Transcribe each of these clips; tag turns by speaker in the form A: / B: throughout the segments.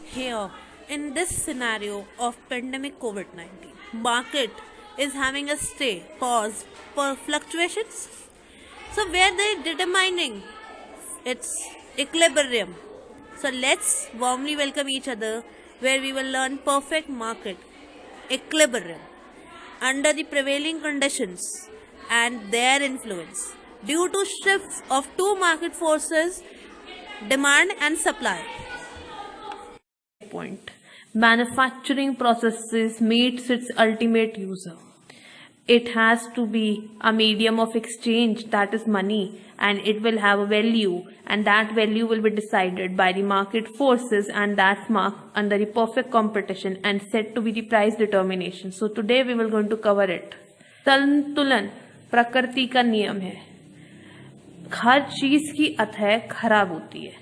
A: Here, in this scenario of pandemic COVID-19, market is having a stay, pause for fluctuations. So where they determining its equilibrium. So let's warmly welcome each other where we will learn perfect market equilibrium under the prevailing conditions and their influence due to shifts of two market forces, demand and supply. Point. Manufacturing processes meets its ultimate user. It has to be a medium of exchange, that is money, and it will have a value, and that value will be decided by the market forces, and that's marked under the perfect competition and said to be the price determination. So today we will going to cover it. संतुलन प्रकृति का नियम है, हर चीज की अतः खराब होती है.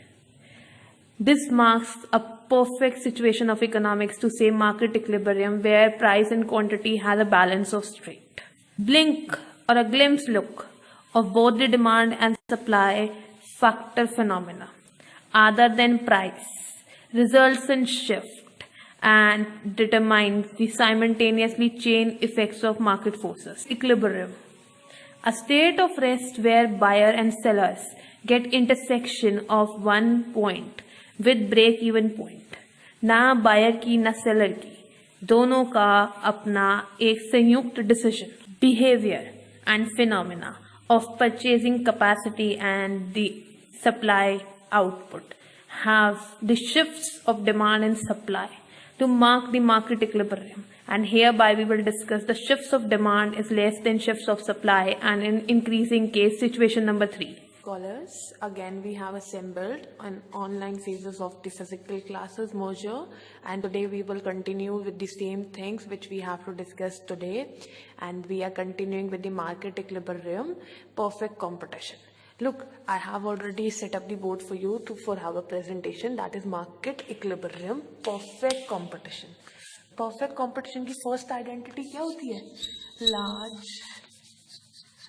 A: This marks a perfect situation of economics to say market equilibrium where price and quantity has a balance of strength. Blink or a glimpse look of both the demand and supply factor phenomena other than price results in shift and determines the simultaneously chain effects of market forces. Equilibrium. A state of rest where buyer and sellers get intersection of one point with break even point. ना buyer की ना seller की, दोनों का अपना एक संयुक्त decision. Behavior and phenomena of purchasing capacity and the supply output have the shifts of demand and supply to mark the market equilibrium, and hereby we will discuss the shifts of demand is less than shifts of supply, and in increasing case situation number 3.
B: Scholars, again we have assembled an online phases of the physical classes merger, and today we will continue with the same things which we have to discuss today, and we are continuing with the market equilibrium, perfect competition. Look, I have already set up the board for you for our presentation, that is market equilibrium, perfect competition. Perfect competition की first identity क्या होती है? Large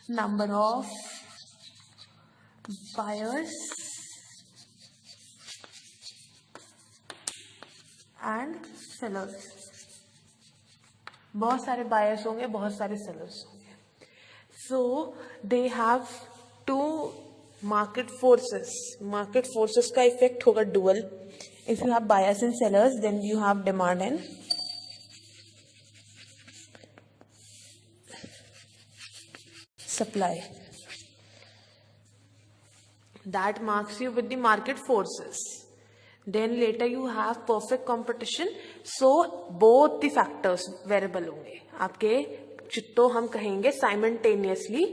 B: number of buyers and sellers. बहुत सारे buyers होंगे, बहुत सारे sellers होंगे. So they have two market forces. Market forces का effect होगा dual. If you have buyers and sellers, then you have demand and supply. That marks you with the market forces. Then later you have perfect competition. So both the factors variable होंगे आपके, जितो हम कहेंगे simultaneously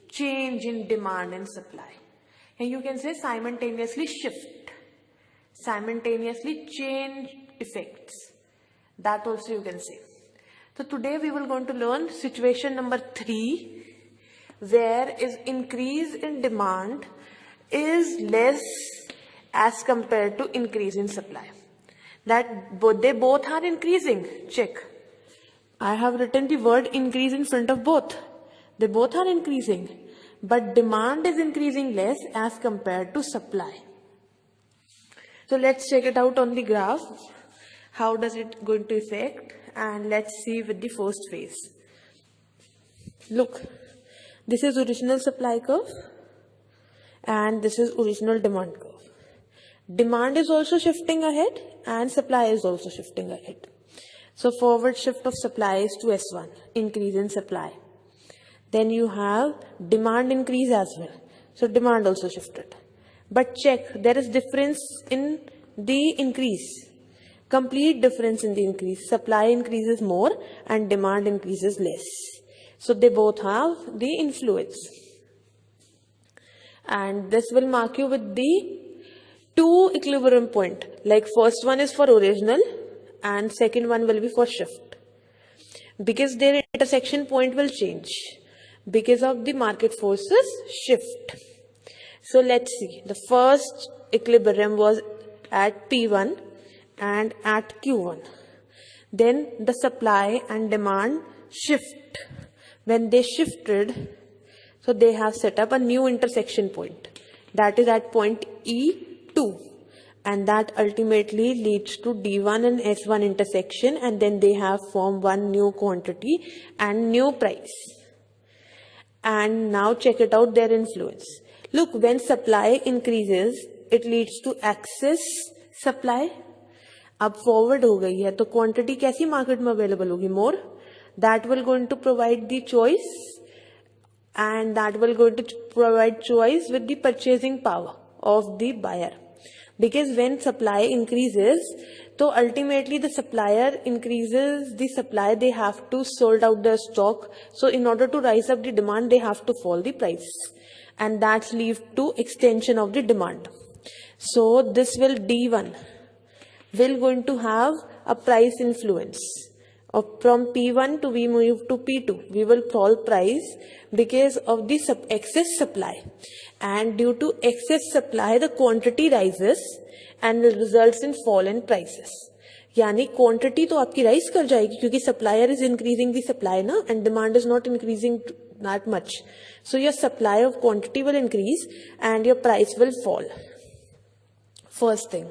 B: change in demand and supply, and you can say simultaneously shift, simultaneously change effects, that also you can say. So today we will going to learn situation number 3, where is increase in demand is less as compared to increase in supply. That they both are increasing. Check. I have written the word increase in front of both. They both are increasing, but demand is increasing less as compared to supply. So let's check it out on the graph. How does it going to affect? And let's see with the first phase. Look, this is original supply curve and this is original demand curve. Demand is also shifting ahead and supply is also shifting ahead. So forward shift of supply is to S1, increase in supply. Then you have demand increase as well. So demand also shifted. But check, there is difference in the increase. Complete difference in the increase. Supply increases more and demand increases less. So they both have the influence. And this will mark you with the two equilibrium point. Like first one is for original and second one will be for shift. Because their intersection point will change. Because of the market forces shift. So let's see. The first equilibrium was at P1 and at Q1. Then the supply and demand shift. When they shifted, so they have set up a new intersection point. That is at point E2. and that ultimately leads to D1 and S1 intersection, and then they have formed one new quantity and new price. And now check it out, their influence. Look, when supply increases, it leads to excess supply. अब forward हो गई है तो quantity कैसी market में available होगी? More. That will going to provide the choice, and that will going to provide choice with the purchasing power of the buyer. Because when supply increases, so ultimately the supplier increases the supply, they have to sold out their stock. So in order to rise up the demand, they have to fall the price, and that's lead to extension of the demand. So this will D1 will going to have a price influence. From P1 to we move to P2, we will fall price because of the excess supply, and due to excess supply the quantity rises and results in fall in prices. यानी quantity तो आपकी rise कर जाएगी क्योंकि supplier is increasing the supply ना, and demand is not increasing that much. So your supply of quantity will increase and your price will fall. First thing.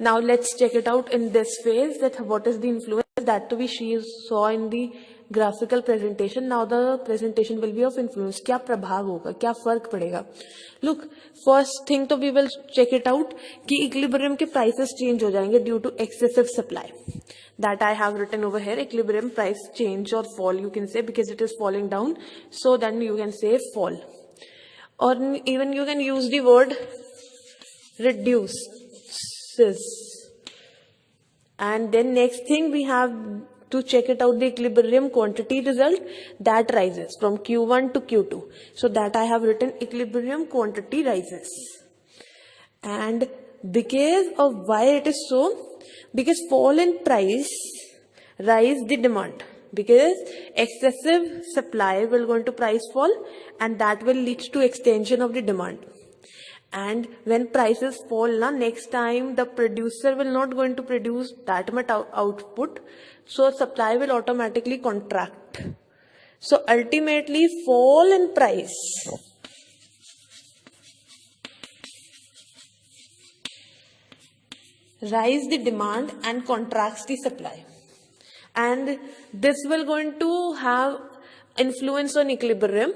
B: Now let's check it out in this phase, that what is the influence that we saw in the graphical presentation. Now the presentation will be of influence. क्या प्रभाव होगा, क्या फर्क पड़ेगा? Look, first thing तो we will check it out कि equilibrium के prices change हो जाएंगे due to excessive supply. That I have written over here, equilibrium price change or fall you can say, because it is falling down. So then you can say fall, or even you can use the word reduces. And then next thing we have to check it out, the equilibrium quantity result that rises from Q1 to Q2. So that I have written equilibrium quantity rises. And because of why it is so, because fall in price rise the demand, because excessive supply will go into price fall, and that will lead to extension of the demand. And when prices fall, next time the producer will not going to produce that much output, so supply will automatically contract. So ultimately fall in price rise the demand and contracts the supply, and this will going to have influence on equilibrium.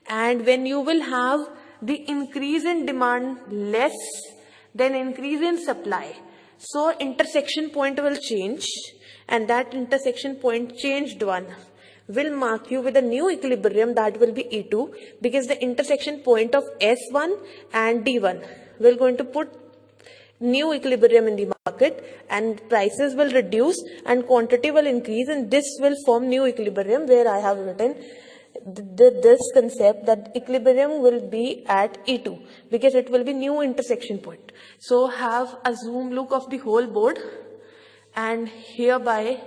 B: And when you will have the increase in demand less than increase in supply, so intersection point will change, and that intersection point changed one will mark you with a new equilibrium, that will be E2, because the intersection point of S1 and D1 will going to put new equilibrium in the market, and prices will reduce and quantity will increase, and this will form new equilibrium, where I have written this concept that equilibrium will be at E2 because it will be new intersection point. So have a zoom look of the whole board, and hereby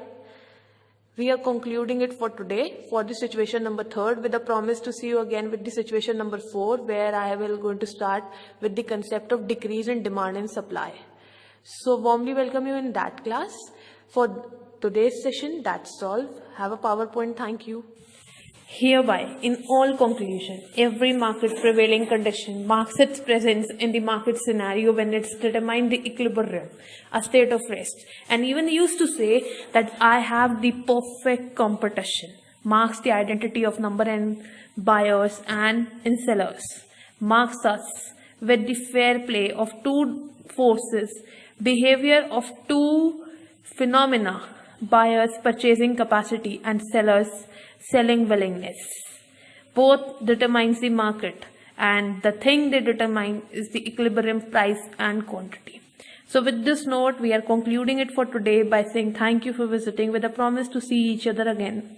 B: we are concluding it for today for the situation number 3, with a promise to see you again with the situation number 4, where I will going to start with the concept of decrease in demand and supply. So warmly welcome you in that class. For today's session, that's all. Have a PowerPoint. Thank you.
A: Hereby, in all conclusion, every market prevailing condition marks its presence in the market scenario when it's determined the equilibrium, a state of rest. And even used to say that I have the perfect competition, marks the identity of number n buyers and in sellers, marks us with the fair play of two forces, behavior of two phenomena, buyers' purchasing capacity and sellers' selling willingness. Both determines the market, and the thing they determine is the equilibrium price and quantity. So with this note, we are concluding it for today by saying thank you for visiting, with a promise to see each other again.